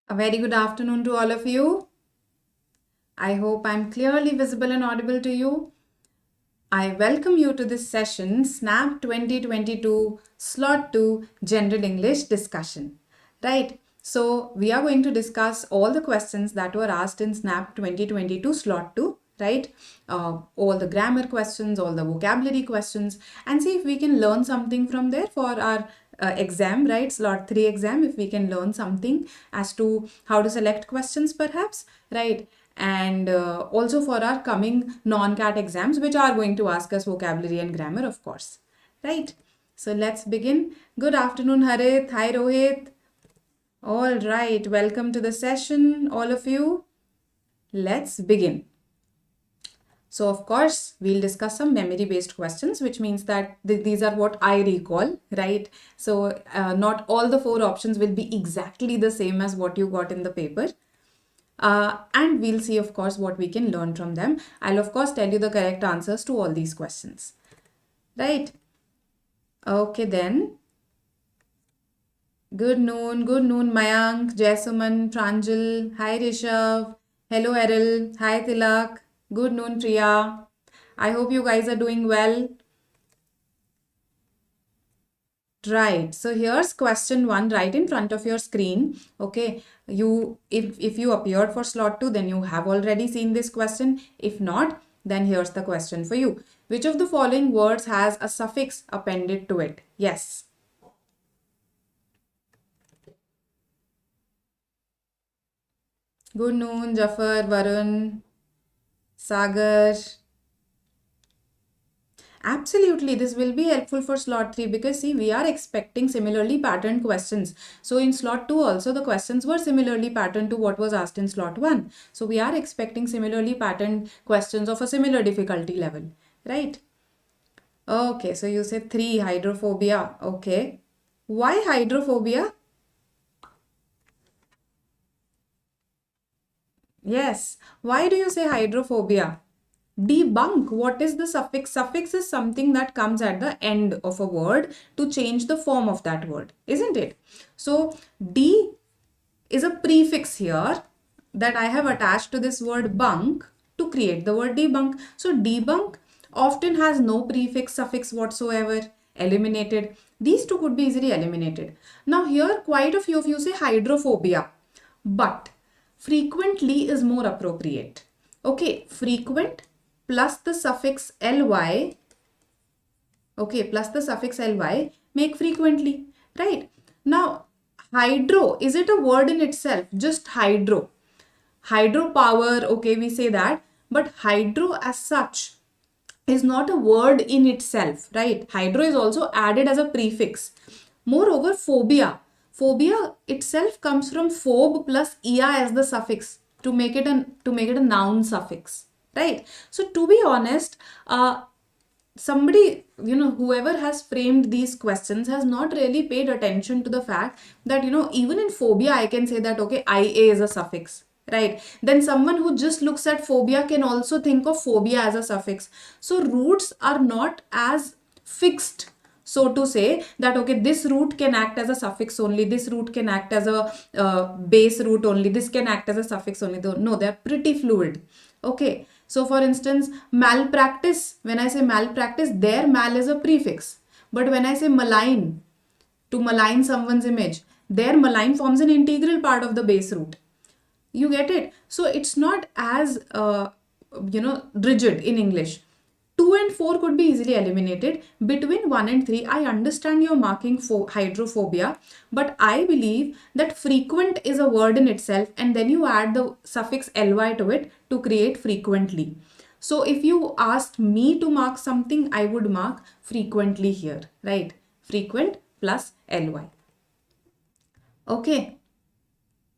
A very good afternoon to all of you. I hope I'm clearly visible and audible to you. I welcome you to this session, SNAP 2022 Slot 2 General English Discussion. Right, so we are going to discuss all the questions that were asked in SNAP 2022 Slot 2, right? All the grammar questions, all the vocabulary questions, and see if we can learn something from there for our exam, right? Slot 3 exam, if we can learn something as to how to select questions, perhaps, right? And also for our coming non-CAT exams, which are going to ask us vocabulary and grammar, of course, right? So let's begin. Good afternoon, Harit. Hi, Rohit. All right, welcome to the session, all of you. Let's begin. So, of course, we'll discuss some memory-based questions, which means that these are what I recall, right? So, not all the 4 options will be exactly the same as what you got in the paper. And we'll see, of course, what we can learn from them. I'll, of course, tell you the correct answers to all these questions. Right? Okay, then. Good noon, Mayank, Jaisuman, Pranjal. Hi, Rishabh. Hello, Errol. Hi, Tilak. Good noon, Priya. I hope you guys are doing well. Right. So here's question 1 right in front of your screen. Okay. If you appeared for slot 2, then you have already seen this question. If not, then here's the question for you. Which of the following words has a suffix appended to it? Yes. Good noon, Jafar, Varun, Sagar. Absolutely, this will be helpful for slot 3 because see, we are expecting similarly patterned questions. So in slot 2 also the questions were similarly patterned to what was asked in slot 1. So we are expecting similarly patterned questions of a similar difficulty level, right? Okay, so you said 3, hydrophobia. Okay. Why hydrophobia? Yes. Why do you say hydrophobia? Debunk. What is the suffix? Suffix is something that comes at the end of a word to change the form of that word, isn't it? So, D is a prefix here that I have attached to this word bunk to create the word debunk. So, debunk often has no prefix, suffix whatsoever. Eliminated. These two could be easily eliminated. Now, here quite a few of you say hydrophobia, but frequently is more appropriate. Okay, frequent plus the suffix ly, okay, plus the suffix ly make frequently, right? Now, hydro, is it a word in itself? Just hydro. Hydropower, okay, we say that, but hydro as such is not a word in itself, right? Hydro is also added as a prefix. Moreover, phobia. Phobia itself comes from phob plus ia as the suffix to make it a noun suffix, right? So to be honest, somebody, whoever has framed these questions has not really paid attention to the fact that, even in phobia, I can say that, okay, ia is a suffix, right? Then someone who just looks at phobia can also think of phobia as a suffix. So roots are not as fixed, so to say that, okay, this root can act as a suffix only, this root can act as a base root only, this can act as a suffix only. No, they're pretty fluid. Okay, so for instance, malpractice, when I say malpractice, there mal is a prefix. But when I say malign, to malign someone's image, there malign forms an integral part of the base root. You get it? So it's not as, rigid in English. 2 and 4 could be easily eliminated. Between 1 and 3, I understand you're marking for hydrophobia, but I believe that frequent is a word in itself and then you add the suffix ly to it to create frequently. So if you asked me to mark something, I would mark frequently here, right? Frequent plus ly. Okay.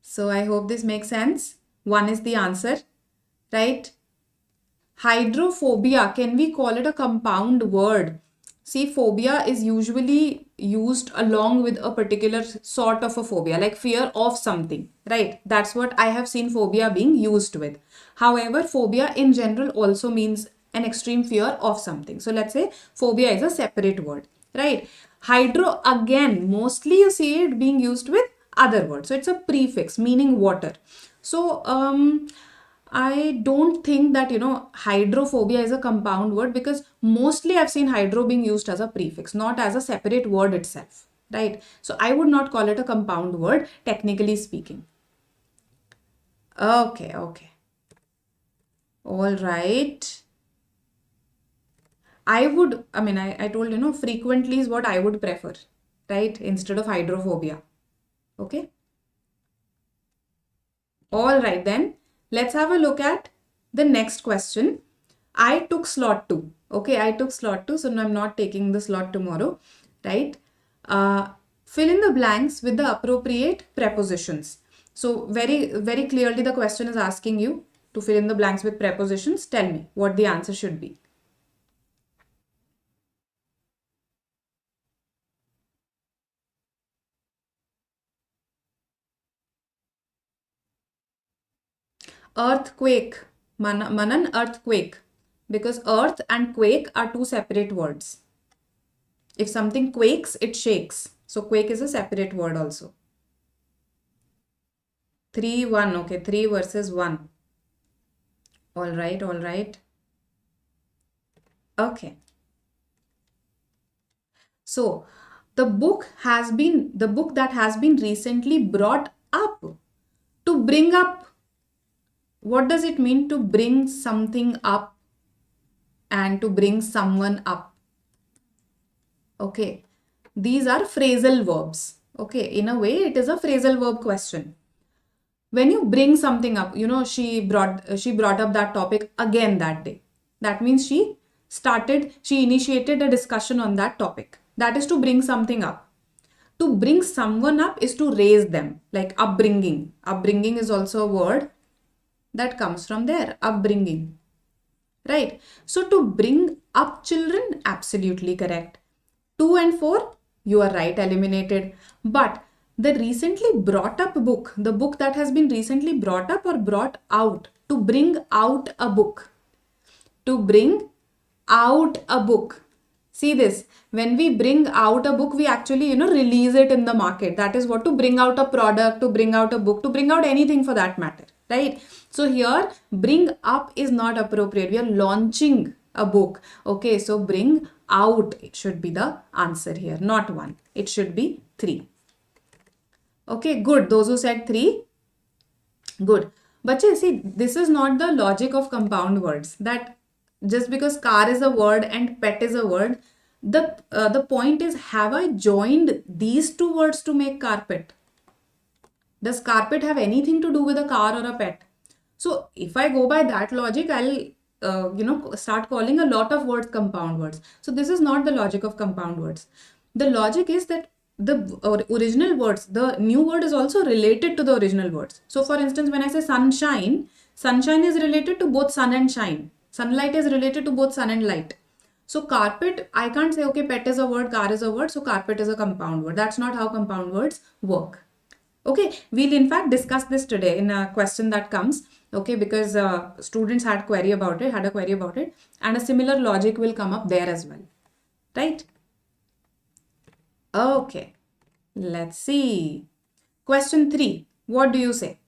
So I hope this makes sense. 1 is the answer, right? Hydrophobia, can we call it a compound word? See, phobia is usually used along with a particular sort of a phobia, like fear of something, right? That's what I have seen phobia being used with. However, phobia in general also means an extreme fear of something. So let's say phobia is a separate word, right? Hydro, again, mostly you see it being used with other word. So it's a prefix meaning water. So I don't think that, hydrophobia is a compound word, because mostly I've seen hydro being used as a prefix, not as a separate word itself, right? So I would not call it a compound word, technically speaking. Okay, okay. All right. I told, frequently is what I would prefer, right? Instead of hydrophobia. Okay. All right, then let's have a look at the next question. I took slot 2. Okay, I took slot 2, so I'm not taking the slot tomorrow, right? Fill in the blanks with the appropriate prepositions. So very, very clearly the question is asking you to fill in the blanks with prepositions. Tell me what the answer should be. Earthquake. Manan, earthquake. Because earth and quake are two separate words. If something quakes, it shakes. So quake is a separate word also. 3-1. Okay, 3 versus 1. All right, all right. Okay. So the book that has been recently brought up. To bring up. What does it mean to bring something up and to bring someone up? Okay. These are phrasal verbs. Okay. In a way, it is a phrasal verb question. When you bring something up, she brought up that topic again that day. That means she initiated a discussion on that topic. That is to bring something up. To bring someone up is to raise them, like upbringing. Upbringing is also a word that comes from there, upbringing. Right? So to bring up children, absolutely correct. 2 and 4, you are right, eliminated. But the recently brought up book, the book that has been recently brought up or brought out, to bring out a book. To bring out a book. See this, when we bring out a book, we actually, release it in the market. That is what, to bring out a product, to bring out a book, to bring out anything for that matter, right? So here, bring up is not appropriate. We are launching a book. Okay, so bring out should be the answer here, not 1. It should be 3. Okay, good. Those who said 3, good. But see, this is not the logic of compound words, that just because car is a word and pet is a word, the point is, have I joined these two words to make carpet? Does carpet have anything to do with a car or a pet? So if I go by that logic, I'll start calling a lot of words compound words. So this is not the logic of compound words. The logic is that the original words, the new word is also related to the original words. So for instance, when I say sunshine, sunshine is related to both sun and shine. Sunlight is related to both sun and light. So carpet, I can't say, okay, pet is a word, car is a word, so carpet is a compound word. That's not how compound words work. Okay, we'll in fact discuss this today in a question that comes. Okay, because students had a query about it, and a similar logic will come up there as well. Right? Okay, let's see. Question 3. What do you say?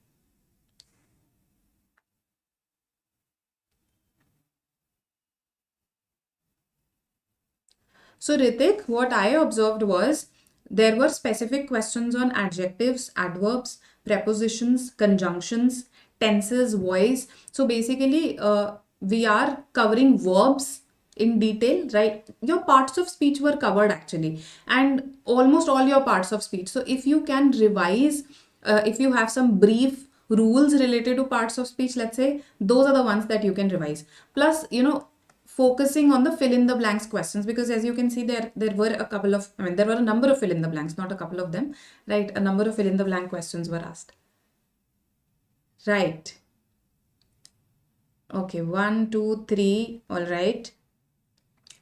So Ritik, what I observed was there were specific questions on adjectives, adverbs, prepositions, conjunctions, tenses, voice. So basically, we are covering verbs in detail, right? Your parts of speech were covered actually, and almost all your parts of speech. So if you can revise, if you have some brief rules related to parts of speech, let's say, those are the ones that you can revise. Plus, focusing on the fill in the blanks questions, because as you can see there were a number of fill in the blanks, not a couple of them, right? A number of fill in the blank questions were asked. Right. Okay, 1, 2, 3. All right.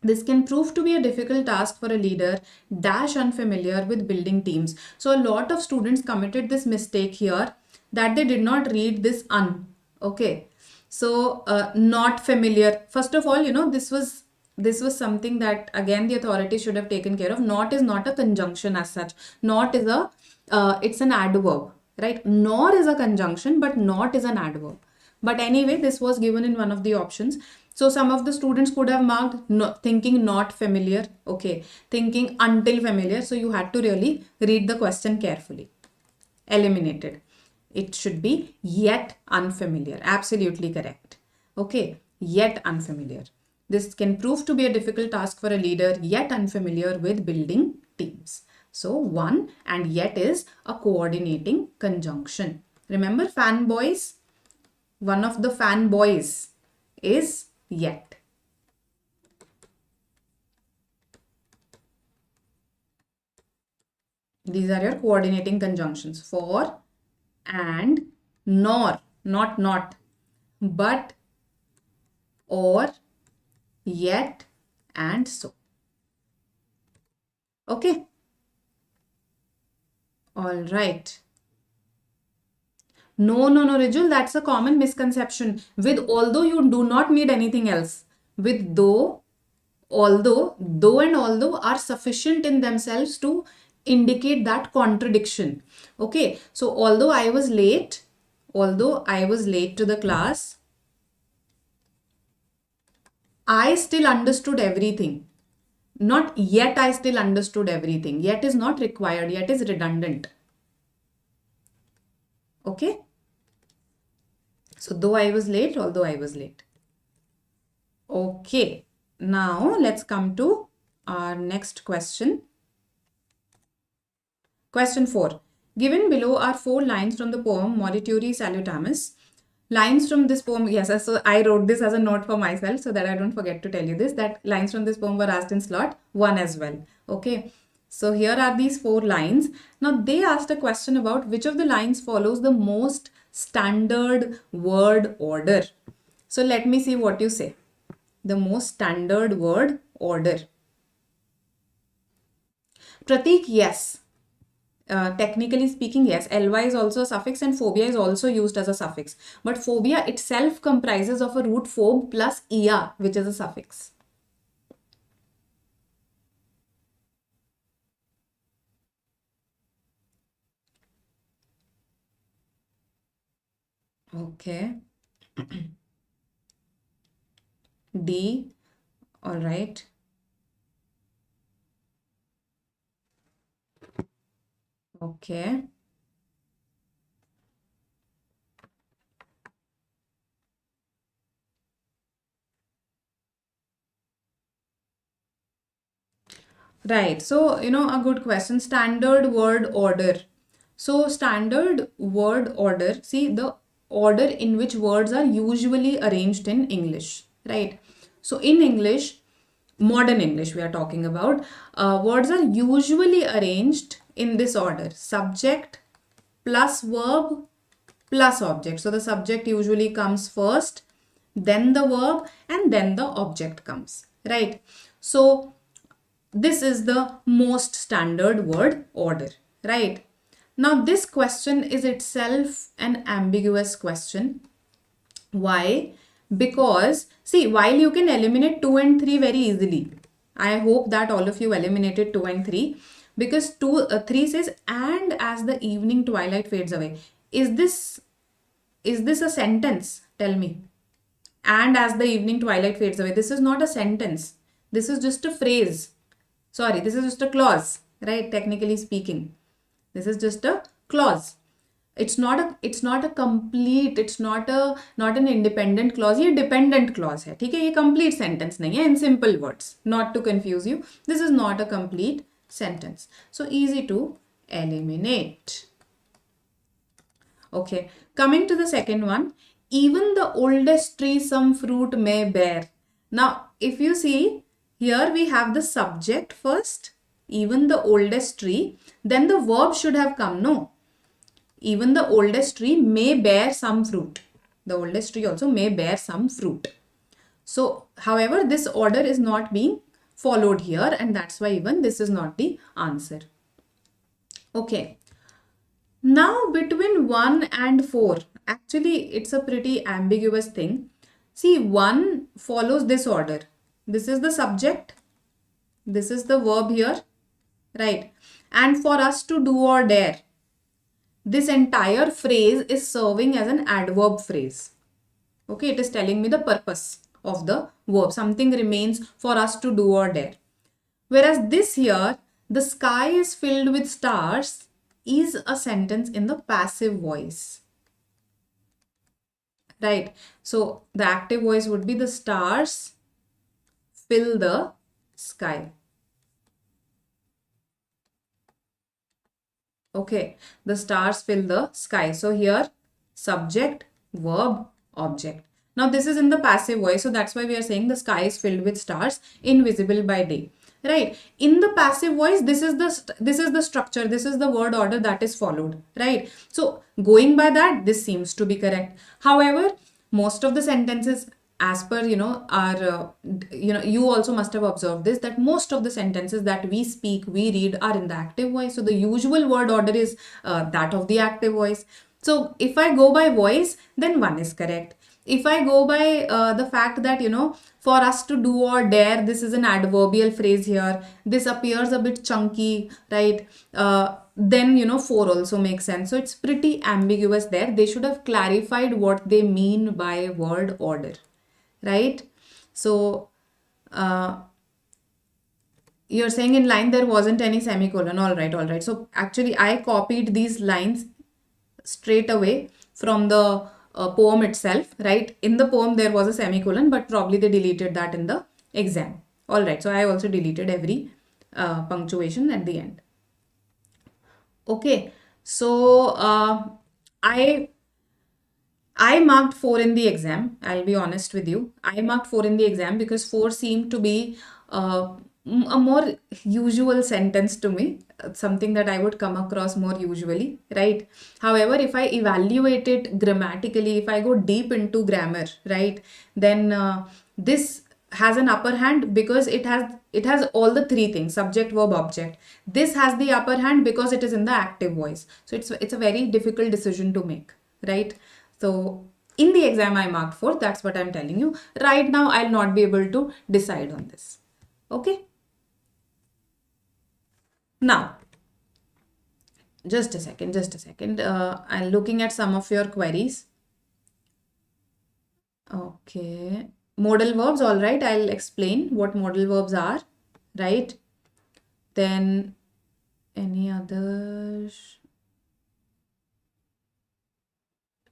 This can prove to be a difficult task for a leader unfamiliar with building teams. So a lot of students committed this mistake here, that they did not read this okay. So not familiar. First of all, this was something that again the authority should have taken care of. Not is not a conjunction as such. Not is a it's an adverb, right? Nor is a conjunction, but not is an adverb. But anyway, this was given in one of the options. So some of the students could have marked thinking not familiar, okay, thinking until familiar. So you had to really read the question carefully. Eliminated. It should be yet unfamiliar. Absolutely correct. Okay, yet unfamiliar. This can prove to be a difficult task for a leader, yet unfamiliar with building teams. So one and yet is a coordinating conjunction. Remember fanboys? One of the fanboys is yet. These are your coordinating conjunctions. For, and, nor, not, but, or, yet, and so. Okay. All right. No, Rijul, that's a common misconception. With although, you do not need anything else. With though, although, though and although are sufficient in themselves to indicate that contradiction. Okay, so although I was late to the class, I still understood everything. Not yet I still understood everything. Yet is not required. Yet is redundant. Okay. So though I was late, although I was late. Okay. Now let's come to our next question. Question 4. Given below are 4 lines from the poem Morituri Salutamus. Lines from this poem, yes, so I wrote this as a note for myself so that I don't forget to tell you this, that lines from this poem were asked in slot 1 as well. Okay, so here are these 4 lines. Now they asked a question about which of the lines follows the most standard word order. So let me see what you say. The most standard word order. Pratik, yes. Technically speaking, yes, ly is also a suffix and phobia is also used as a suffix. But phobia itself comprises of a root phob plus ia, which is a suffix. Okay. D. All right. Okay. Right. So, a good question. Standard word order. So, standard word order, see the order in which words are usually arranged in English, right? So, in English, modern English we are talking about, words are usually arranged in this order: subject plus verb plus object. So the subject usually comes first, then the verb, and then the object comes, right? So this is the most standard word order, right? Now this question is itself an ambiguous question. Why? Because see, while you can eliminate 2 and 3 very easily, I hope that all of you eliminated 2 and 3, because 3 says, and as the evening twilight fades away. Is this a sentence? Tell me. And as the evening twilight fades away. This is not a sentence. This is just a phrase. Sorry, this is just a clause, right? Technically speaking, this is just a clause. It's not a complete, it's not an independent clause. ये dependent clause है, ठीक है? ये complete sentence नहीं है, in simple words, not to confuse you. This is not a complete sentence. So easy to eliminate. Okay, coming to the second one. Even the oldest tree some fruit may bear. Now, if you see, here we have the subject first, even the oldest tree, then the verb should have come, no? Even the oldest tree may bear some fruit. The oldest tree also may bear some fruit. So, however, this order is not being followed here, and that's why even this is not the answer. Okay. Now, between 1 and 4, actually, it's a pretty ambiguous thing. See, 1 follows this order. This is the subject. This is the verb here, right? And for us to do or dare, this entire phrase is serving as an adverb phrase. Okay, it is telling me the purpose of the verb. Something remains for us to do or dare. Whereas this here, the sky is filled with stars, is a sentence in the passive voice. Right. So the active voice would be the stars fill the sky. Okay, the stars fill the sky. So here, subject, verb, object. Now this is in the passive voice, so that's why we are saying the sky is filled with stars, invisible by day. Right. In the passive voice, this is the structure, this is the word order that is followed. Right. So going by that, this seems to be correct. However, most of the sentences, as per are you also must have observed this, that most of the sentences that we speak, we read, are in the active voice. So the usual word order is that of the active voice. So if I go by voice, then one is correct. If I go by the fact that for us to do or dare, this is an adverbial phrase here, this appears a bit chunky, right? Then 4 also makes sense. So it's pretty ambiguous there. They should have clarified what they mean by word order. Right? So you're saying in line there wasn't any semicolon. All right. So actually I copied these lines straight away from the poem itself. Right? In the poem there was a semicolon, but probably they deleted that in the exam. All right. So I also deleted every punctuation at the end. Okay. So I marked 4 in the exam. I'll be honest with you. I marked 4 in the exam because 4 seemed to be a more usual sentence to me, something that I would come across more usually, right? However, if I evaluate it grammatically, if I go deep into grammar, right, then this has an upper hand because it has all the 3 things: subject, verb, object. This has the upper hand because it is in the active voice. So it's a very difficult decision to make, right? So in the exam I marked 4. That's what I'm telling you. Right now I'll not be able to decide on this. Okay. Now, just a second. I'm looking at some of your queries. Okay. Modal verbs, all right. I'll explain what modal verbs are, right? Then any others?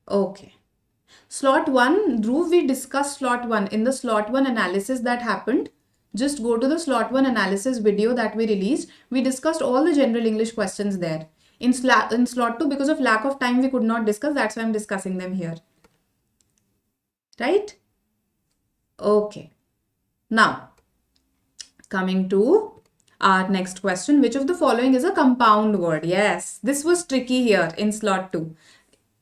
Okay. Slot 1, Dhruv, we discussed slot 1. In the slot 1 analysis that happened, just go to the slot 1 analysis video that we released. We discussed all the general English questions there. In slot 2, because of lack of time, we could not discuss. That's why I'm discussing them here. Right? Okay. Now, coming to our next question. Which of the following is a compound word? Yes, this was tricky here in slot 2.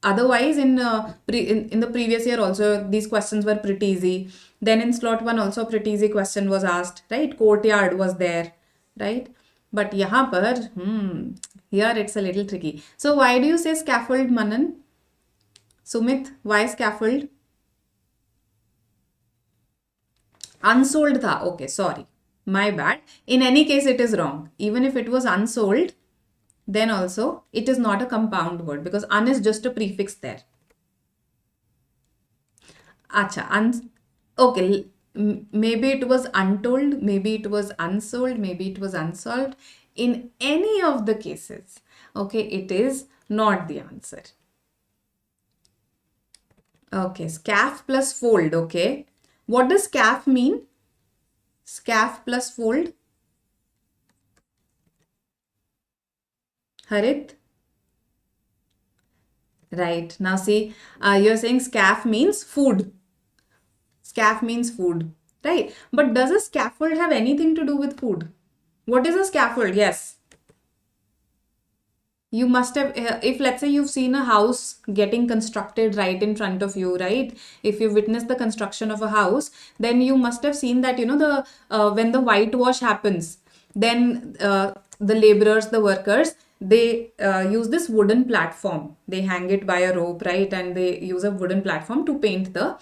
Otherwise, in the previous year also, these questions were pretty easy. Then in slot 1 also, a pretty easy question was asked, right? Courtyard was there, right? But yahan par, here it's a little tricky. So why do you say scaffold, Manan? Sumit, why scaffold? Unsold tha. Okay, sorry. My bad. In any case, it is wrong. Even if it was unsold, then also it is not a compound word because un is just a prefix there. Acha, okay, maybe it was untold, maybe it was unsold, maybe it was unsolved. In any of the cases, okay, it is not the answer. Okay, scaff plus fold, okay. What does scaff mean? Scaff plus fold? Harit? Right. Now see, you're saying scaff means food. Scaff means food, right? But does a scaffold have anything to do with food? What is a scaffold? Yes. You must have, if let's say you've seen a house getting constructed right in front of you, right? If you witnessed the construction of a house, then you must have seen that, when the whitewash happens, then the laborers, the workers, they use this wooden platform. They hang it by a rope, right? And they use a wooden platform to paint the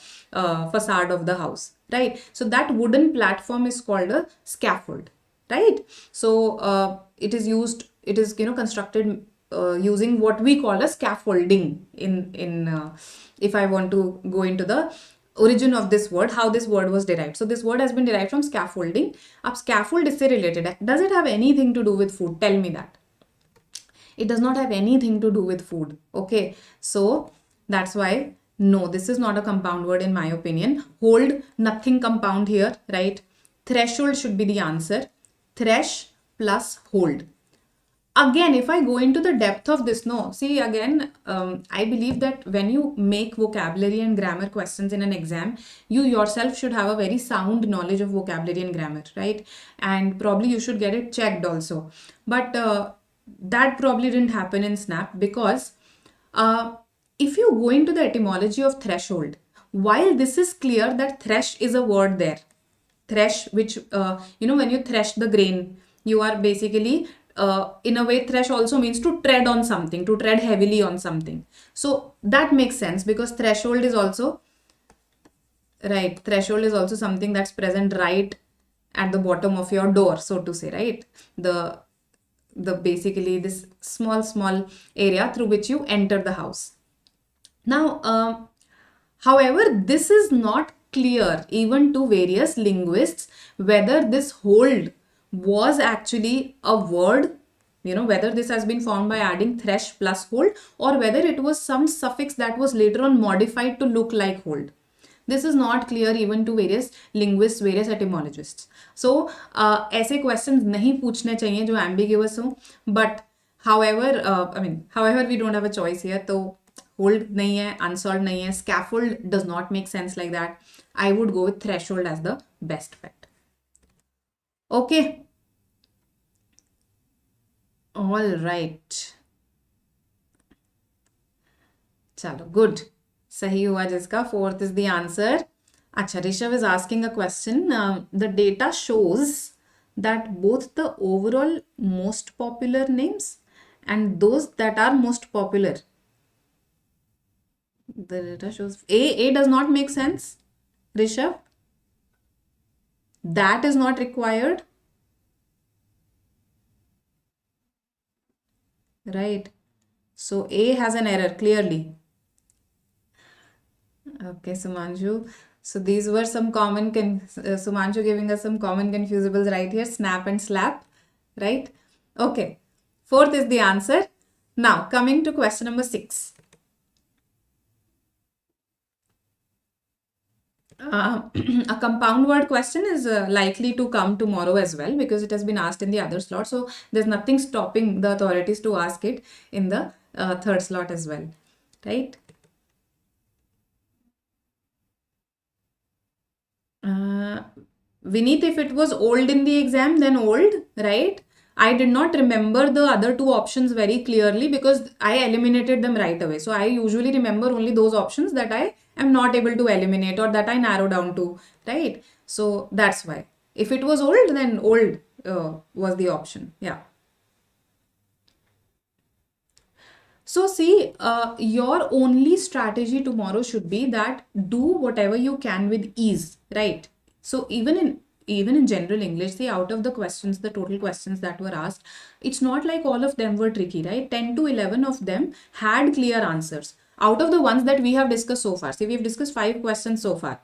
facade of the house, right? So that wooden platform is called a scaffold, right? So it is used, it is, constructed using what we call a scaffolding in if I want to go into the origin of this word, how this word was derived. So this word has been derived from scaffolding. अब scaffold इससे related है. Does it have anything to do with food? Tell me that. It does not have anything to do with food. Okay, so that's why no, this is not a compound word in my opinion. Hold, nothing compound here, right? Threshold should be the answer. Thresh plus hold. Again, if I go into the depth of this, no, see again, I believe that when you make vocabulary and grammar questions in an exam, you yourself should have a very sound knowledge of vocabulary and grammar, right? And probably you should get it checked also. But that probably didn't happen in SNAP because if you go into the etymology of threshold, while this is clear that thresh is a word there, thresh, which, when you thresh the grain, you are basically, in a way, thresh also means to tread on something, to tread heavily on something. So that makes sense because threshold is also, right, threshold is also something that's present right at the bottom of your door, so to say, right? The basically this small area through which you enter the house. Now, however, this is not clear even to various linguists whether this hold was actually a word, whether this has been formed by adding thresh plus hold or whether it was some suffix that was later on modified to look like hold. This is not clear even to various linguists, various etymologists. So, ऐसे questions नहीं पूछने चाहिए जो ambiguous हो. But however, we don't have a choice here. तो hold nahi hai, unsolved nahi hai, scaffold does not make sense like that. I would go with threshold as the best bet. Okay. All right. Chalo, good. Sahi hua jiska. Fourth is the answer. Acha, Rishabh is asking a question. The data shows that both the overall most popular names and those that are most popular. The data shows A does not make sense. Rishabh, that is not required. Right. So A has an error clearly. Okay, Sumanshu. So these were some common, Sumanshu giving us some common confusables right here, snap and slap, right? Okay, fourth is the answer. Now, coming to question number 6. A compound word question is likely to come tomorrow as well because it has been asked in the other slot. So there's nothing stopping the authorities to ask it in the third slot as well, right? Vineet, if it was old in the exam, then old, right? I did not remember the other two options very clearly because I eliminated them right away. So I usually remember only those options that I am not able to eliminate or that I narrow down to, right? So that's why. If it was old, then old was the option. Yeah. So see, your only strategy tomorrow should be that do whatever you can with ease, right? So even in general English, see, out of the questions, the total questions that were asked, it's not like all of them were tricky, right? 10 to 11 of them had clear answers. Out of the ones that we have discussed so far, see, we've discussed 5 questions so far,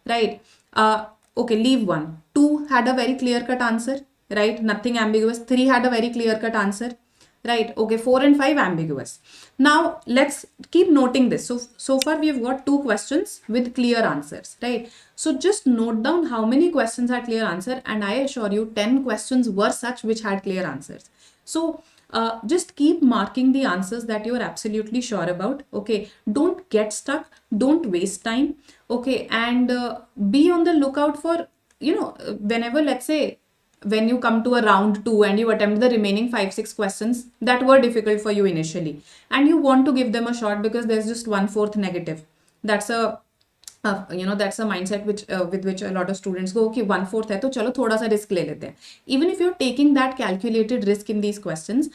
right? Okay, leave one. 2 had a very clear-cut answer, right? Nothing ambiguous. 3 had a very clear-cut answer, right? Okay, 4 and 5 ambiguous. Now, let's keep noting this. So far, we've got 2 questions with clear answers, right? So just note down how many questions had clear answer, and I assure you 10 questions were such which had clear answers. So just keep marking the answers that you are absolutely sure about. Okay, don't get stuck, don't waste time. Okay, and be on the lookout for, whenever, let's say, when you come to a round 2 and you attempt the remaining 5-6 questions that were difficult for you initially, and you want to give them a shot because there's just 1/4 negative. That's a that's a mindset which with which a lot of students go, okay, 1/4 hai to chalo thoda sa risk le lete hain. Even if you're taking that calculated risk in these questions,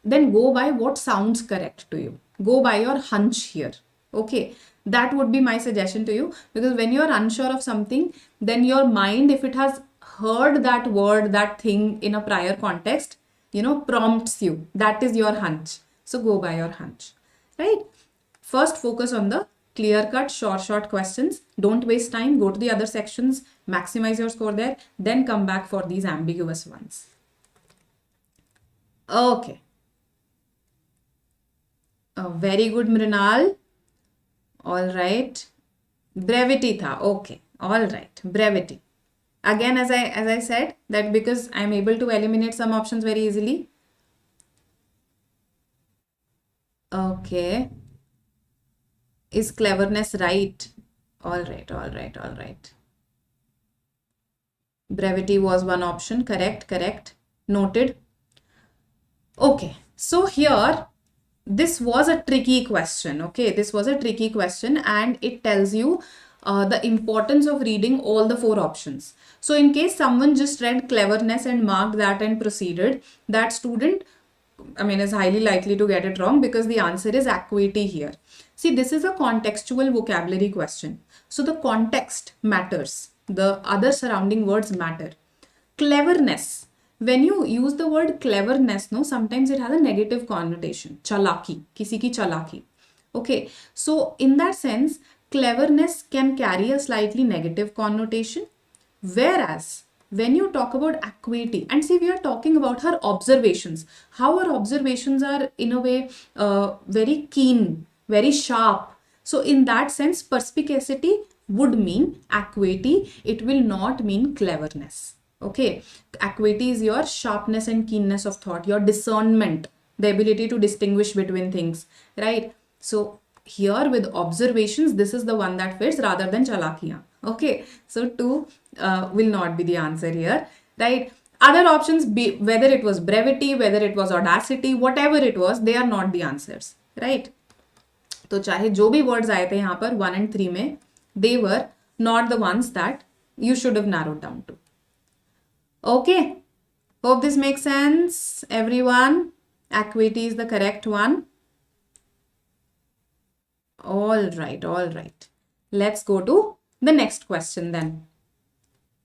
then go by what sounds correct to you. Go by your hunch here. Okay, that would be my suggestion to you, because when you're unsure of something, then your mind, if it has heard that word, that thing in a prior context, prompts you. That is your hunch. So go by your hunch, right? First, focus on the clear-cut, short questions. Don't waste time. Go to the other sections, maximize your score there, then come back for these ambiguous ones. Okay. Very good, Mrinal. All right. Brevity tha. Okay. All right. Brevity. Again, as I said, that because I'm able to eliminate some options very easily. Okay. Is cleverness right? All right, all right, all right. Brevity was one option. Correct, correct. Noted. Okay. So here, this was a tricky question. Okay. This was a tricky question and it tells you the importance of reading all the 4 options. So in case someone just read cleverness and marked that and proceeded, that student, I mean, is highly likely to get it wrong because the answer is acuity here. See, this is a contextual vocabulary question. So the context matters. The other surrounding words matter. Cleverness. When you use the word cleverness, no, sometimes it has a negative connotation. Chalaki. Kisi ki chalaki. Okay. So in that sense, cleverness can carry a slightly negative connotation. Whereas when you talk about acuity, and see, we are talking about her observations, how her observations are in a way very keen, very sharp. So in that sense, perspicacity would mean acuity. It will not mean cleverness. Okay. Acuity is your sharpness and keenness of thought, your discernment, the ability to distinguish between things, right? So here with observations, this is the one that fits rather than chalakiyan. Okay, so 2 will not be the answer here, right? Other options, be whether it was brevity, whether it was audacity, whatever it was, they are not the answers, right? तो चाहे जो भी words आए थे यहाँ पर 1 and 3 में, they were not the ones that you should have narrowed down to. Okay, hope this makes sense, everyone. Acuity is the correct one. All right, all right. Let's go to the next question then.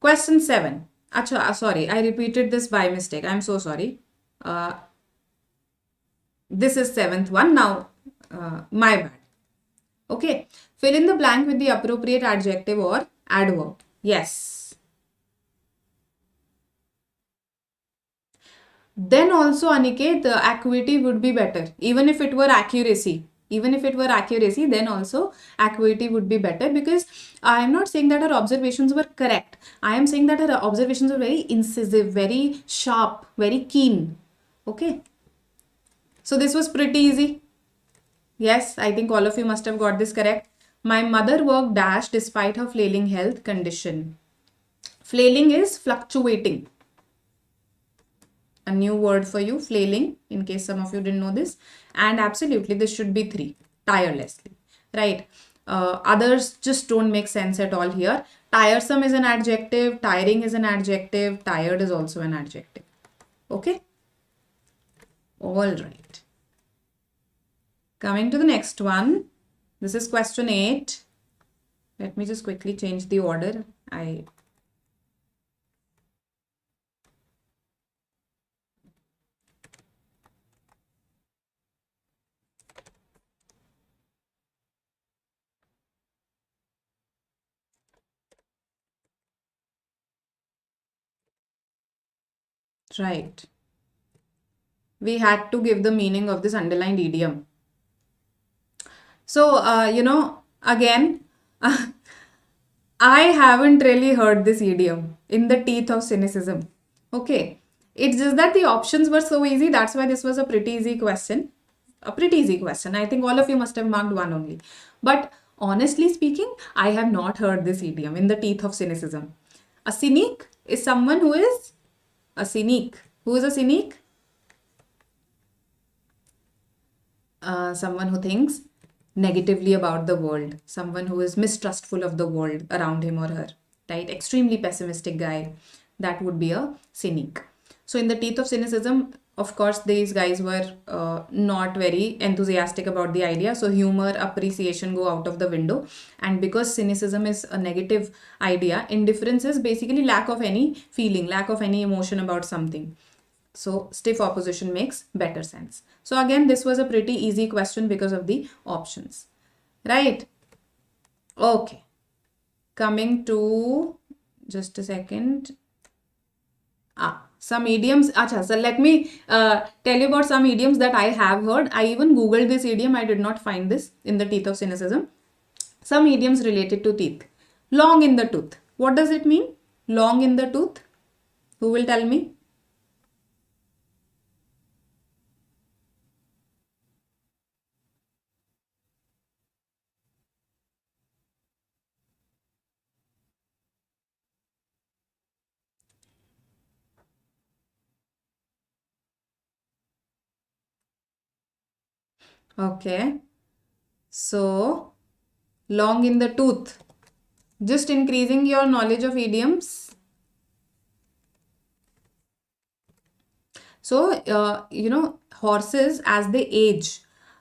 Question 7. Acha, sorry, I repeated this by mistake. I'm so sorry. This is 7th one. Now, my bad. Okay. Fill in the blank with the appropriate adjective or adverb. Yes. Then also, Aniket, the acuity would be better. Even if it were accuracy. Even if it were accuracy, then also acuity would be better, because I am not saying that her observations were correct. I am saying that her observations were very incisive, very sharp, very keen. Okay. So this was pretty easy. Yes, I think all of you must have got this correct. My mother worked dash despite her flailing health condition. Flailing is fluctuating. A new word for you, flailing, in case some of you didn't know this. And absolutely, this should be 3, tirelessly, right? Others just don't make sense at all here. Tiresome is an adjective, tiring is an adjective, tired is also an adjective. Okay? All right. Coming to the next one. This is question 8. Let me just quickly change the order. Right. We had to give the meaning of this underlined idiom. So, again, I haven't really heard this idiom, in the teeth of cynicism. Okay. It's just that the options were so easy. That's why this was a pretty easy question. A pretty easy question. I think all of you must have marked 1 only. But honestly speaking, I have not heard this idiom, in the teeth of cynicism. A cynic is someone who is a cynic. Who is a cynic? Someone who thinks negatively about the world. Someone who is mistrustful of the world around him or her. Right? Extremely pessimistic guy. That would be a cynic. So in the teeth of cynicism, of course, these guys were not very enthusiastic about the idea. So humor, appreciation go out of the window. And because cynicism is a negative idea, indifference is basically lack of any feeling, lack of any emotion about something. So stiff opposition makes better sense. So again, this was a pretty easy question because of the options, right? Okay. Coming to, just a second. Some idioms. Acha, so let me tell you about some idioms that I have heard. I even googled this idiom. I did not find this in the teeth of cynicism. Some idioms related to teeth. Long in the tooth. What does it mean? Long in the tooth. Who will tell me? Okay. So, long in the tooth. Just increasing your knowledge of idioms. So, horses, as they age,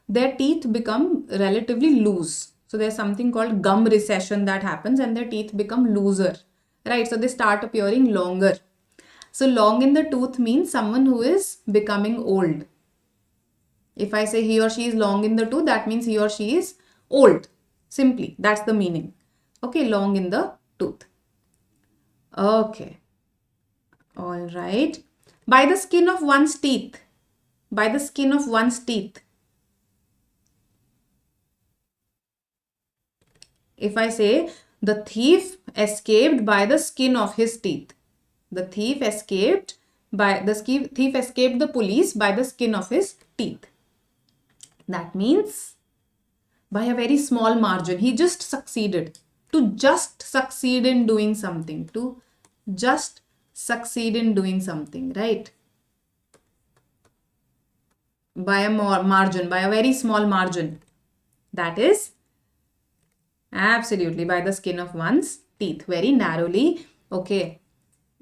their teeth become relatively loose. So, there's something called gum recession that happens and their teeth become looser, right? So, they start appearing longer. So, long in the tooth means someone who is becoming old. If I say he or she is long in the tooth, that means he or she is old. Simply, that's the meaning. Okay, long in the tooth. Okay, all right. By the skin of one's teeth. By the skin of one's teeth. If I say the thief escaped by the skin of his teeth. The thief escaped thief escaped the police by the skin of his teeth. That means by a very small margin. He just succeeded. To just succeed in doing something. To just succeed in doing something, right? By a margin, by a very small margin. That is absolutely by the skin of one's teeth. Very narrowly. Okay.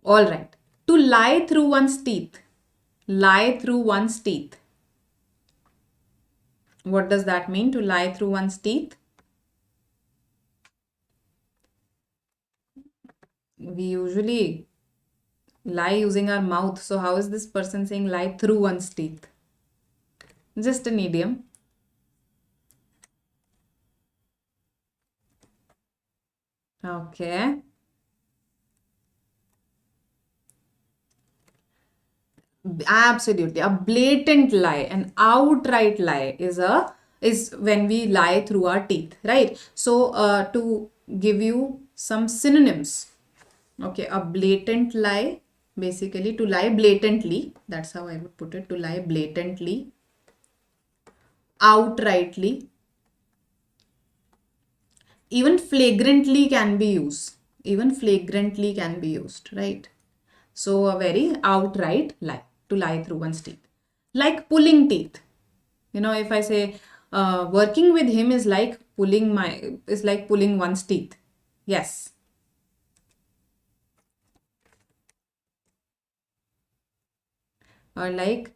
All right. To lie through one's teeth. Lie through one's teeth. What does that mean? To lie through one's teeth? We usually lie using our mouth. So how is this person saying lie through one's teeth? Just an idiom. Okay. Absolutely. A blatant lie, an outright lie is when we lie through our teeth, right? So to give you some synonyms. Okay, a blatant lie, basically to lie blatantly. That's how I would put it, to lie blatantly, outrightly, even flagrantly can be used. Even flagrantly can be used, right? So a very outright lie, to lie through one's teeth. Like pulling teeth. If I say working with him is like pulling one's teeth. Yes. Or like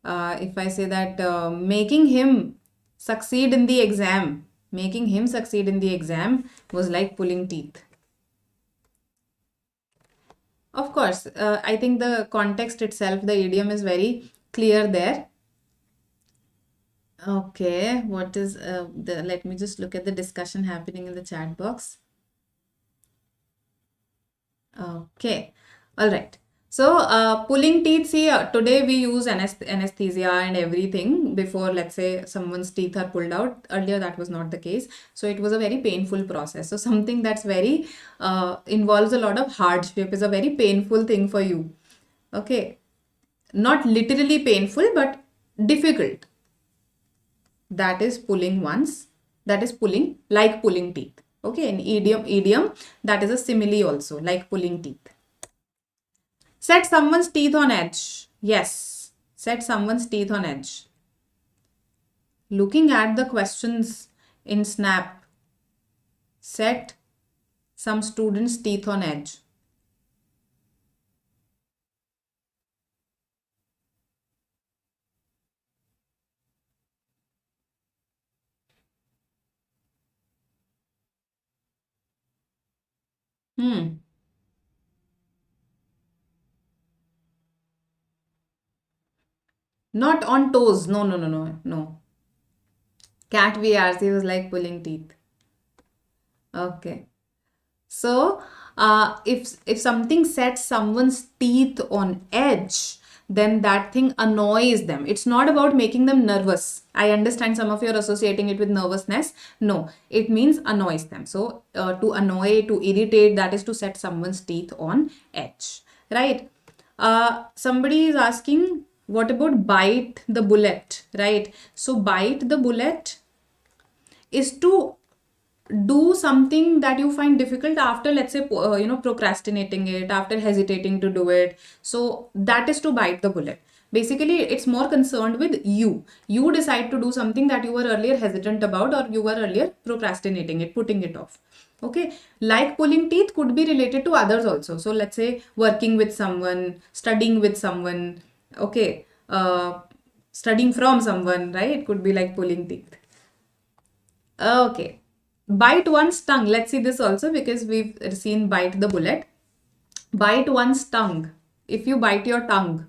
if I say that making him succeed in the exam was like pulling teeth. Of course, I think the context itself, the idiom is very clear there. Okay, what is let me just look at the discussion happening in the chat box. Okay, all right. So, pulling teeth, see, today we use anesthesia and everything before, let's say, someone's teeth are pulled out. Earlier, that was not the case. So, it was a very painful process. So, something that's very, involves a lot of hardship is a very painful thing for you. Okay. Not literally painful, but difficult. That is pulling, like pulling teeth. Okay. In idiom, that is a simile also, like pulling teeth. Set someone's teeth on edge. Yes, set someone's teeth on edge. Looking at the questions in Snap, set some students' teeth on edge. Hmm. Not on toes. No, no, no, no, no. Cat VRC was like pulling teeth. Okay. So, if something sets someone's teeth on edge, then that thing annoys them. It's not about making them nervous. I understand some of you are associating it with nervousness. No, it means annoys them. So, to annoy, to irritate, that is to set someone's teeth on edge, right? Somebody is asking, what about bite the bullet, right? So, bite the bullet is to do something that you find difficult after, let's say, procrastinating it, after hesitating to do it. So that is to bite the bullet. Basically, it's more concerned with you decide to do something that you were earlier hesitant about, or you were earlier procrastinating it, putting it off. Okay, like pulling teeth could be related to others also. So let's say working with someone, studying with someone, okay, studying from someone, right? It could be like pulling teeth. Okay. Bite one's tongue. Let's see this also, because we've seen bite the bullet. Bite one's tongue. If you bite your tongue.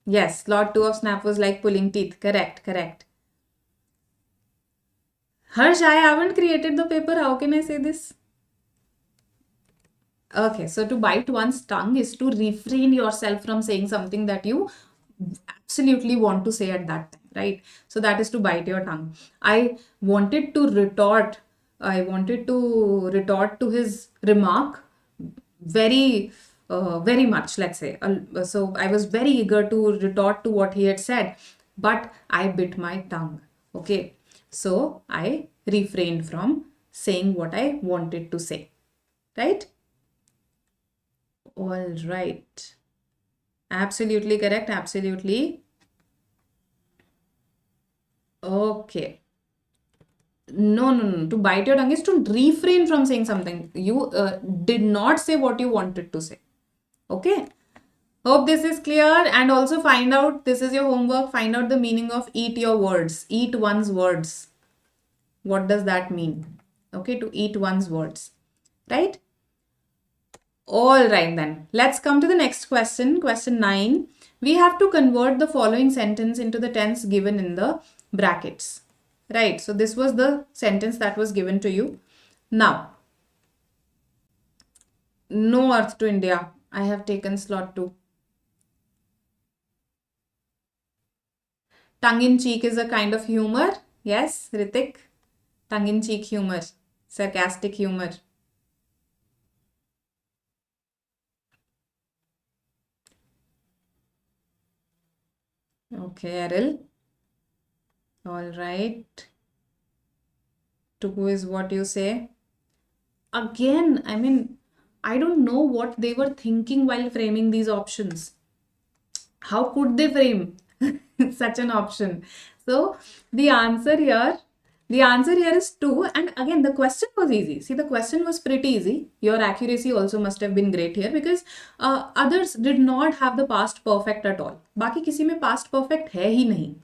Yes, slot 2 of snap was like pulling teeth. Correct, correct. Harsh, I haven't created the paper. How can I say this? Okay, so to bite one's tongue is to refrain yourself from saying something that you absolutely want to say at that time, right? So that is to bite your tongue. I wanted to retort. I wanted to retort to his remark very much, let's say. So I was very eager to retort to what he had said, but I bit my tongue. Okay, so I refrained from saying what I wanted to say, right? All right. Absolutely correct. Absolutely. Okay. No, no, no. To bite your tongue is to refrain from saying something. You did not say what you wanted to say. Okay. Hope this is clear. And also find out, this is your homework, find out the meaning of eat your words. Eat one's words. What does that mean? Okay, to eat one's words. Right? All right then. Let's come to the next question. Question 9. We have to convert the following sentence into the tense given in the brackets. Right. So this was the sentence that was given to you. Now, no earth to India. I have taken slot 2. Tongue in cheek is a kind of humor. Yes, Ritik. Tongue in cheek humor. Sarcastic humor. Okay, Errol. All right. 2 is what you say. Again, I mean, I don't know what they were thinking while framing these options. How could they frame such an option? So the answer here, is 2. And again, the question was easy. See, the question was pretty easy. Your accuracy also must have been great here, because others did not have the past perfect at all. बाकी किसी में past perfect है ही नहीं.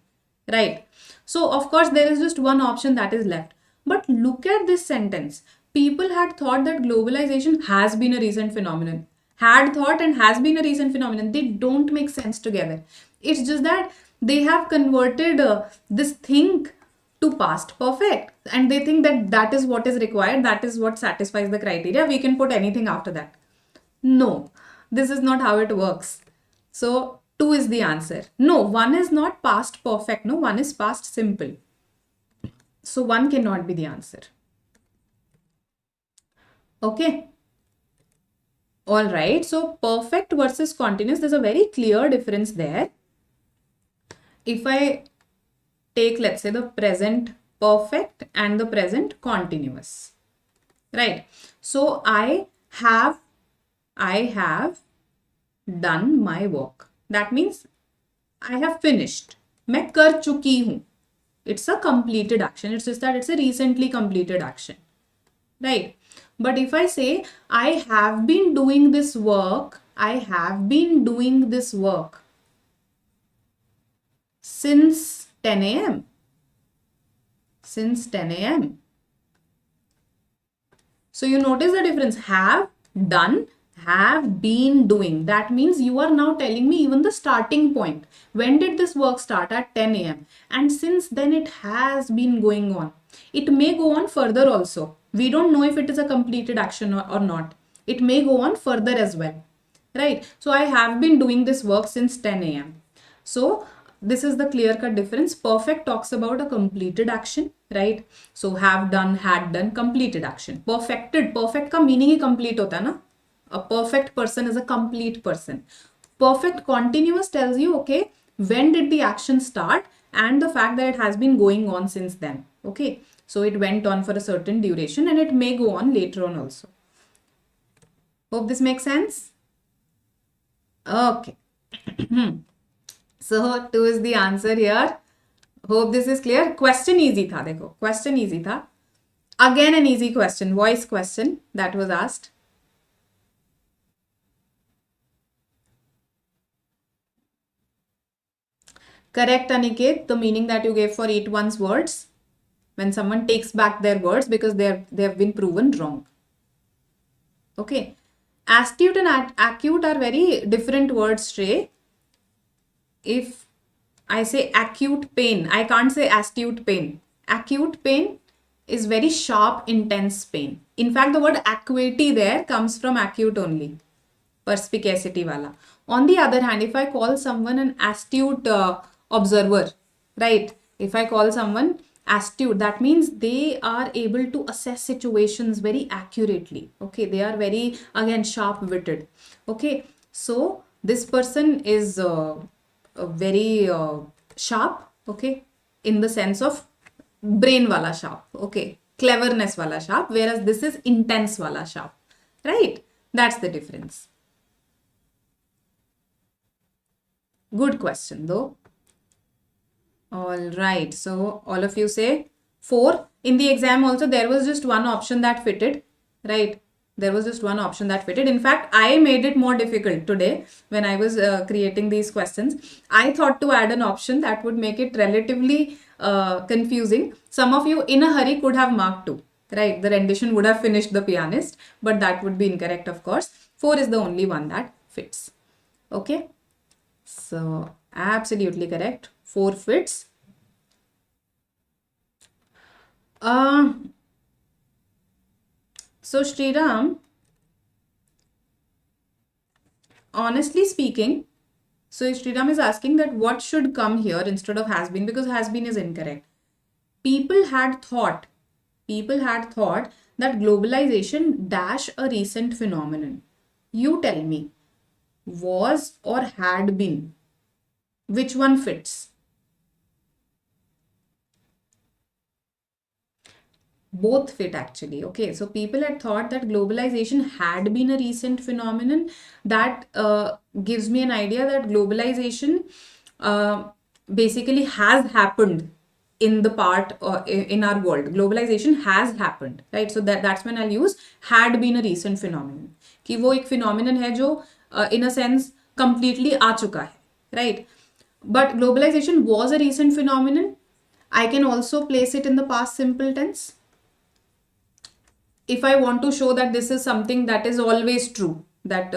Right. So of course there is just one option that is left. But look at this sentence. People had thought that globalization has been a recent phenomenon. Had thought and has been a recent phenomenon. They don't make sense together. It's just that they have converted this thing to past perfect, and they think that that is what is required, that is what satisfies the criteria. We can put anything after that. No, this is not how it works. So 2 is the answer. No, 1 is not past perfect. No, 1 is past simple. So 1 cannot be the answer. Okay. All right. So perfect versus continuous, there's a very clear difference there. If I take, let's say, the present perfect and the present continuous, right? So I have done my work. That means I have finished. मैं कर चुकी हूँ. It's a completed action. It's just that it's a recently completed action, right? But if I say I have been doing this work, since 10 a.m. Since 10 a.m. So you notice the difference. Have, done, Have been doing. That means you are now telling me even the starting point. When did this work start? At 10 a.m. And since then it has been going on. It may go on further also. We don't know if it is a completed action or not. It may go on further as well. Right? So I have been doing this work since 10 a.m. So this is the clear cut difference. Perfect talks about a completed action, right? So have done, had done, completed action. Perfected, perfect का meaning ही complete होता है ना? A perfect person is a complete person. Perfect continuous tells you, okay, when did the action start and the fact that it has been going on since then. Okay, so it went on for a certain duration and it may go on later on also. Hope this makes sense. Okay. So 2 is the answer here. Hope this is clear. Question easy tha, dekho. Question easy tha. Again an easy question, voice question that was asked. Correct, Aniket, the meaning that you gave for eat one's words. When someone takes back their words because they have been proven wrong. Okay. Astute and acute are very different words, Shrey. If I say acute pain, I can't say astute pain. Acute pain is very sharp, intense pain. In fact, the word acuity there comes from acute only. Perspicacity wala. On the other hand, if I call someone an astute observer, right? If I call someone astute, that means they are able to assess situations very accurately. Okay, they are very, again, sharp-witted. Okay, so this person is very sharp, okay, in the sense of brain wala sharp, okay, cleverness wala sharp, whereas this is intense wala sharp, right? That's the difference. Good question though. All right, so all of you say 4. In the exam also there was just one option that fitted, right? There was just one option that fitted. In fact, I made it more difficult today when I was creating these questions. I thought to add an option that would make it relatively confusing. Some of you in a hurry could have marked 2, right? The rendition would have finished the pianist, but that would be incorrect, of course. 4 is the only one that fits. Okay. So absolutely correct. 4 fits. So Sriram, honestly speaking, so Sriram is asking that what should come here instead of has been, because has been is incorrect. People had thought that globalization dash a recent phenomenon. You tell me, was or had been? Which one fits? Both fit actually. Okay, so people had thought that globalization had been a recent phenomenon. That gives me an idea that globalization basically has happened in the part in our world. Globalization has happened, right? So that's when I'll use had been a recent phenomenon. कि वो एक phenomenon है जो in a sense completely आ चुका है, right? But globalization was a recent phenomenon. I can also place it in the past simple tense. If I want to show that this is something that is always true, that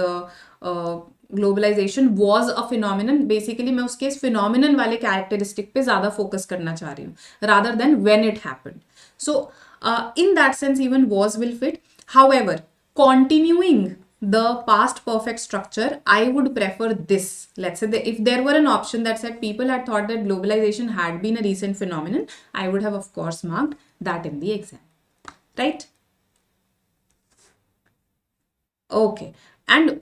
globalization was a phenomenon, basically मैं उसके इस phenomenon वाले characteristic पे ज़्यादा focus करना चाह रही हूँ, rather than when it happened. So in that sense, even was will fit. However, continuing the past perfect structure, I would prefer this. Let's say if there were an option that said people had thought that globalization had been a recent phenomenon, I would have of course marked that in the exam, right? Okay, and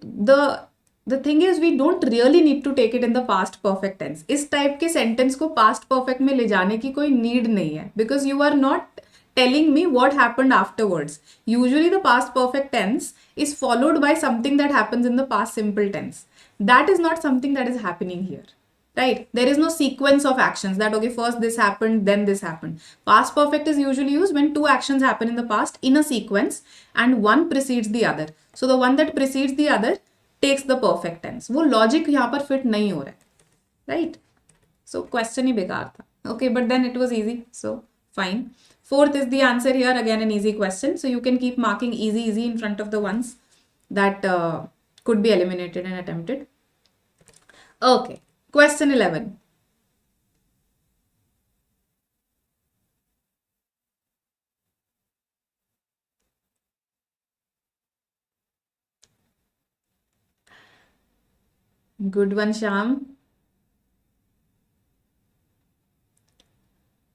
the thing is, we don't really need to take it in the past perfect tense. इस type के sentence को past perfect में ले जाने की कोई need नहीं है, because you are not telling me what happened afterwards. Usually the past perfect tense is followed by something that happens in the past simple tense. That is not something that is happening here, right? There is no sequence of actions that, okay, first this happened, then this happened. Past perfect is usually used when 2 actions happen in the past in a sequence and one precedes the other. So the one that precedes the other takes the perfect tense. वो logic यहाँ पर fit नहीं हो रहा है, right? So question ही बेकार था. Okay, but then it was easy, so fine. 4th is the answer here, again an easy question. So you can keep marking easy in front of the ones that could be eliminated and attempted. Okay, question 11. Good one, Sham.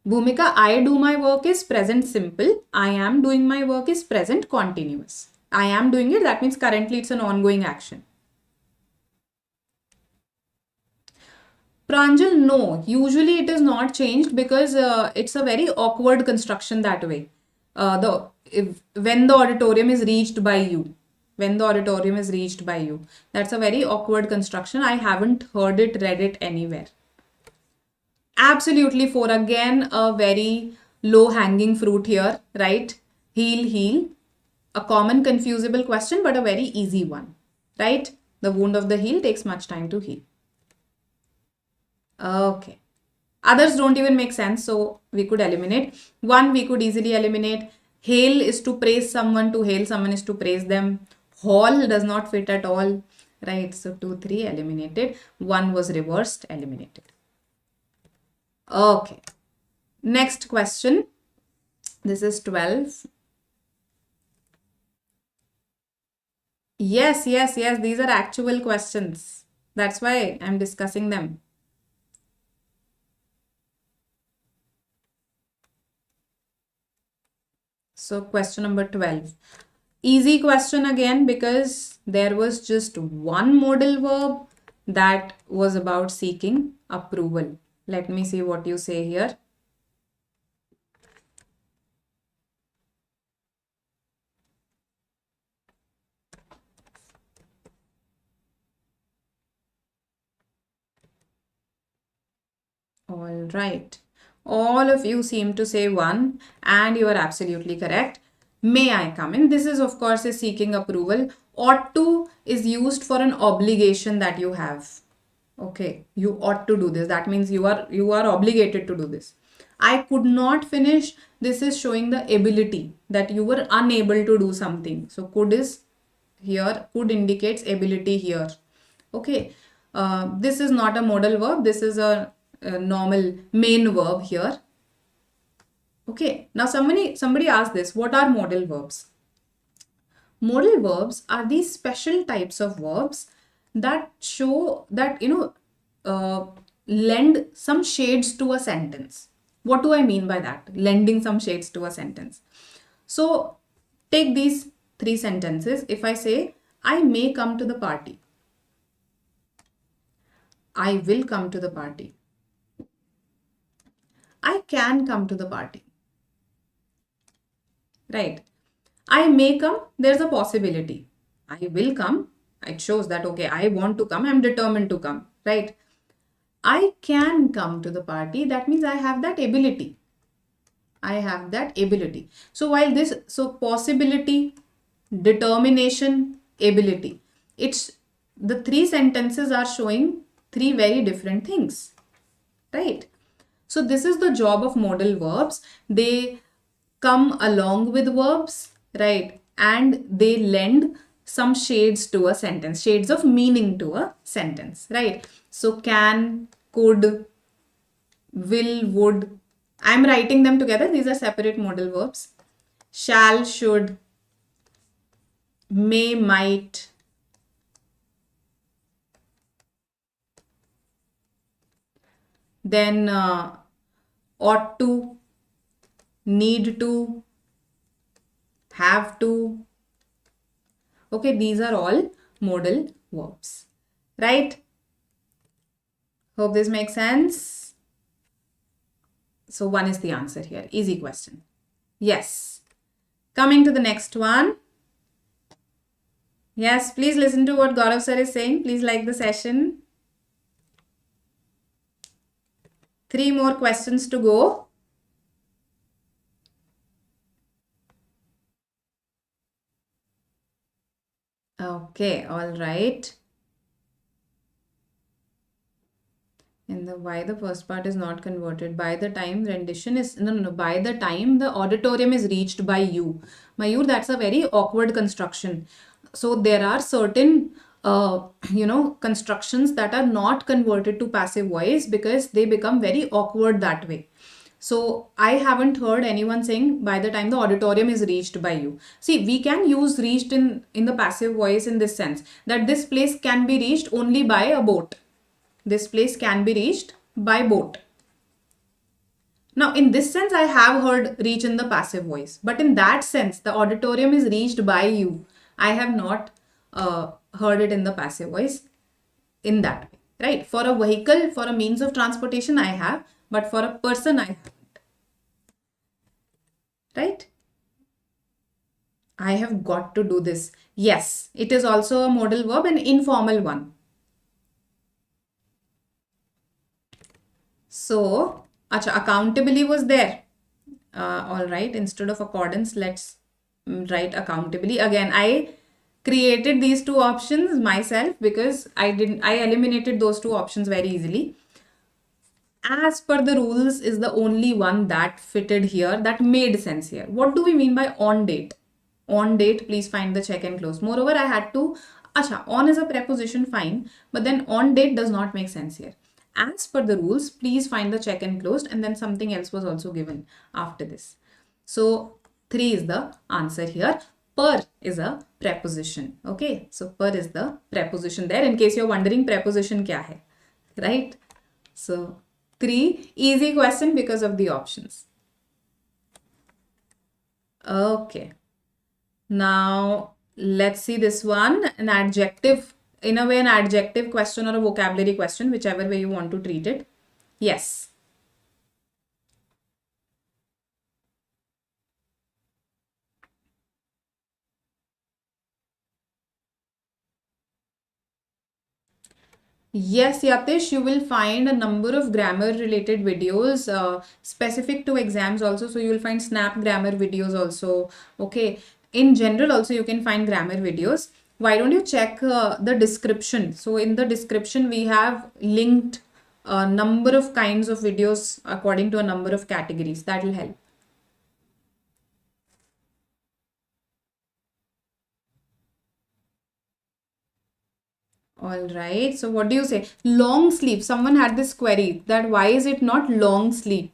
Bhumika, I do my work is present simple. I am doing my work is present continuous. I am doing it, that means currently it's an ongoing action. Pranjal, no. Usually it is not changed because it's a very awkward construction that way. When the auditorium is reached by you. When the auditorium is reached by you. That's a very awkward construction. I haven't heard it, read it anywhere. Absolutely, for again a very low hanging fruit here, right? Heal. A common confusable question, but a very easy one, right? The wound of the heel takes much time to heal. Okay. Others don't even make sense, so we could eliminate. One we could easily eliminate. Hail is to praise someone, to hail someone is to praise them. Hall does not fit at all, right? So 2, 3 eliminated. One was reversed, eliminated. Okay. Next question. This is 12. Yes. These are actual questions. That's why I'm discussing them. So question number 12. Easy question again because there was just one modal verb that was about seeking approval. Let me see what you say here. All right. All of you seem to say one, and you are absolutely correct. May I come in? This is, of course, is seeking approval. Ought to is used for an obligation that you have. Okay, you ought to do this. That means you are obligated to do this. I could not finish. This is showing the ability that you were unable to do something. So could is here. Could indicates ability here. Okay. This is not a modal verb. This is a normal main verb here. Okay. Now somebody asked this. What are modal verbs? Modal verbs are these special types of verbs that show that, lend some shades to a sentence. What do I mean by that? Lending some shades to a sentence. So take these 3 sentences. If I say, I may come to the party. I will come to the party. I can come to the party. Right. I may come, there's a possibility. I will come, it shows that, okay, I want to come, I'm determined to come, right? I can come to the party, that means I have that ability. I have that ability. So while this, so possibility, determination, ability, it's the 3 sentences are showing 3 very different things, right? So this is the job of modal verbs. They come along with verbs, right? And they lend some shades to a sentence, shades of meaning to a sentence, right? So can, could, will, would. I'm writing them together. These are separate modal verbs. Shall, should, may, might. Then ought to, need to, have to. Okay, these are all modal verbs, right? Hope this makes sense. So 1 is the answer here. Easy question. Yes. Coming to the next one. Yes, please listen to what Gaurav sir is saying. Please like the session. 3 more questions to go. Okay, all right. And why the first part is not converted? By the time rendition is, no, by the time the auditorium is reached by you. Mayur, that's a very awkward construction. So there are certain constructions that are not converted to passive voice because they become very awkward that way. So I haven't heard anyone saying by the time the auditorium is reached by you. See, we can use reached in the passive voice in this sense that this place can be reached only by a boat. This place can be reached by boat. Now, in this sense, I have heard reach in the passive voice, but in that sense, the auditorium is reached by you. I have not heard it in the passive voice in that way, right? For a vehicle, for a means of transportation, I have, but for a person, I haven't, right? I have got to do this. Yes, it is also a modal verb, an informal one. So, acha, accountably was there. All right, instead of accordance, let's write accountably. Again, I created these two options myself because I eliminated those two options very easily. As per the rules is the only one that fitted here, that made sense here. What do we mean by on date? On date, please find the check and close. Moreover, I had to, acha, on is a preposition, fine, but then on date does not make sense here. As per the rules, please find the check and closed, and then something else was also given after this. So 3 is the answer here. Per is a preposition. Okay, so per is the preposition there. In case you're wondering, preposition kya hai, right? So 3, easy question because of the options. Okay. Now let's see this one, an adjective, in a way an adjective question or a vocabulary question, whichever way you want to treat it. Yes. Yes, Yatish, you will find a number of grammar related videos specific to exams also. So you will find snap grammar videos also. Okay. In general also you can find grammar videos. Why don't you check the description? So in the description we have linked a number of kinds of videos according to a number of categories. That will help. All right. So what do you say? Long sleep. Someone had this query that why is it not long sleep?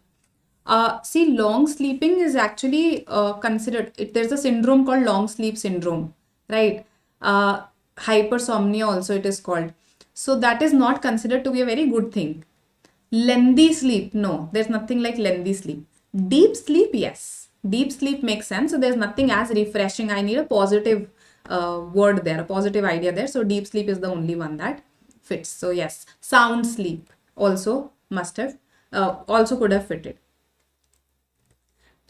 See, long sleeping is actually considered, there's a syndrome called long sleep syndrome, right? Hypersomnia also it is called. So that is not considered to be a very good thing. Lengthy sleep, no, there's nothing like lengthy sleep. Deep sleep, yes. Deep sleep makes sense. So there's nothing as refreshing. I need a positive word there, a positive idea there. So deep sleep is the only one that fits. So yes, sound sleep also must have, also could have fitted.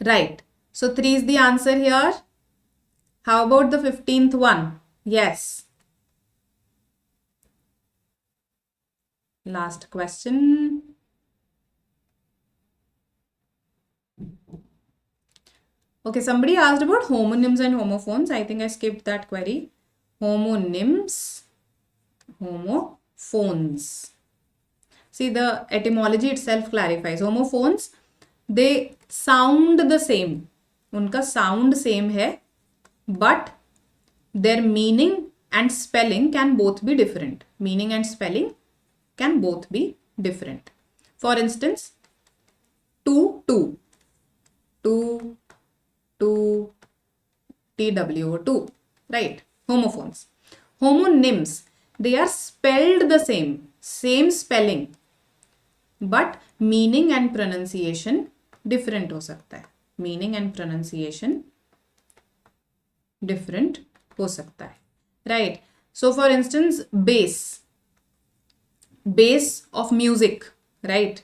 Right. So 3 is the answer here. How about the 15th one? Yes. Last question. Okay, somebody asked about homonyms and homophones. I think I skipped that query. Homonyms, homophones. See, the etymology itself clarifies. Homophones, they sound the same. उनका sound same है, but their meaning and spelling can both be different. Meaning and spelling can both be different. For instance, two, TWO2, right? Homophones. Homonyms, they are spelled the same spelling, but meaning and pronunciation different हो सकता है. Meaning and pronunciation different हो सकता है, right? So for instance, bass of music, right?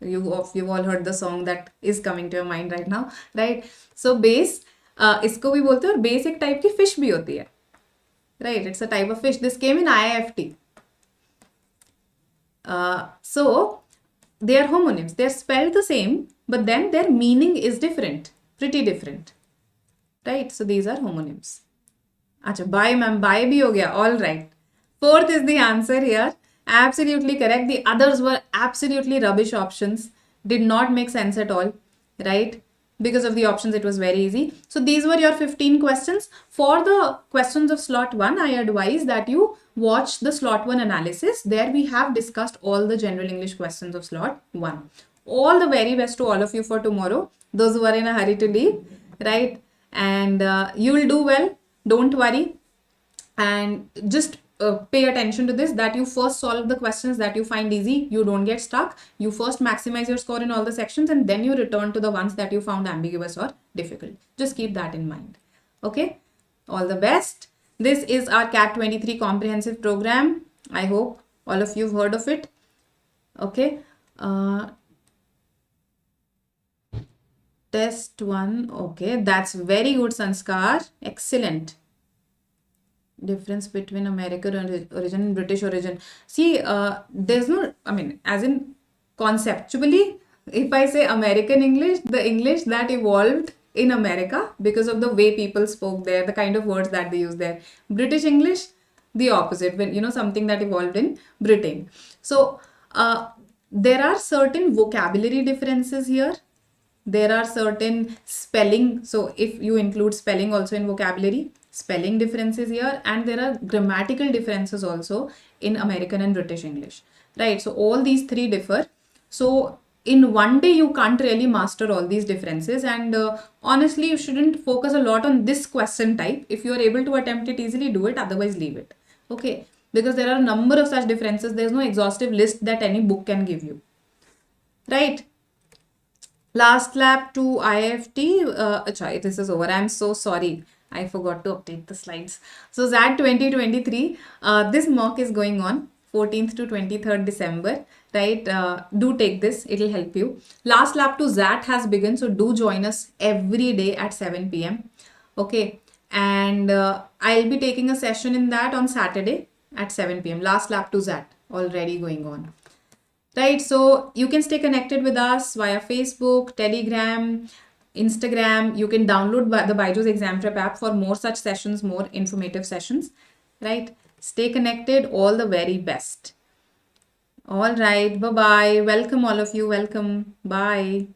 You've all heard the song that is coming to your mind right now, right? So bass, इसको भी बोलते हैं, और bass एक type की fish भी होती है, right? It's a type of fish. This came in IIFT. So they are homonyms. They are spelled the same, but then their meaning is different, pretty different, right? So these are homonyms. Acha, bye ma'am, bye bhi ho gaya. All right. 4th is the answer here. Absolutely correct. The others were absolutely rubbish options. Did not make sense at all, right? Because of the options, it was very easy. So these were your 15 questions. For the questions of slot 1, I advise that you watch the slot 1 analysis. There we have discussed all the general English questions of slot 1. All the very best to all of you for tomorrow. Those who are in a hurry to leave, right? And you will do well. Don't worry. And just pay attention to this, that you first solve the questions that you find easy. You don't get stuck. You first maximize your score in all the sections, and then you return to the ones that you found ambiguous or difficult. Just keep that in mind. Okay, all the best. This is our CAT 23 comprehensive program. I hope all of you have heard of it. Okay, test 1. Okay, that's very good, Sanskar. Excellent. Difference between American origin and British origin. See, there's no, I mean, as in conceptually, if I say American English, the English that evolved in America because of the way people spoke there, the kind of words that they use there. British English, the opposite, when, you know, something that evolved in Britain. So, there are certain vocabulary differences here. There are certain spelling. So, if you include spelling also in vocabulary, spelling differences here, and there are grammatical differences also in American and British English, right? So all these three differ. So in one day you can't really master all these differences, and honestly you shouldn't focus a lot on this question type. If you are able to attempt it easily, do it, otherwise leave it. Okay, because there are a number of such differences. There's no exhaustive list that any book can give you, right? Last lap to IFT. This is over. I'm so sorry. I forgot to update the slides. So ZAT 2023, this mock is going on 14th to 23rd December, right? Do take this. It will help you. Last lap to ZAT has begun. So do join us every day at 7 p.m. Okay. And I'll be taking a session in that on Saturday at 7 p.m. Last lap to ZAT already going on. Right, so you can stay connected with us via Facebook, Telegram, Instagram. You can download the BYJU'S Exam Prep app for more such sessions, more informative sessions. Right, stay connected. All the very best. All right, bye-bye. Welcome all of you. Welcome. Bye.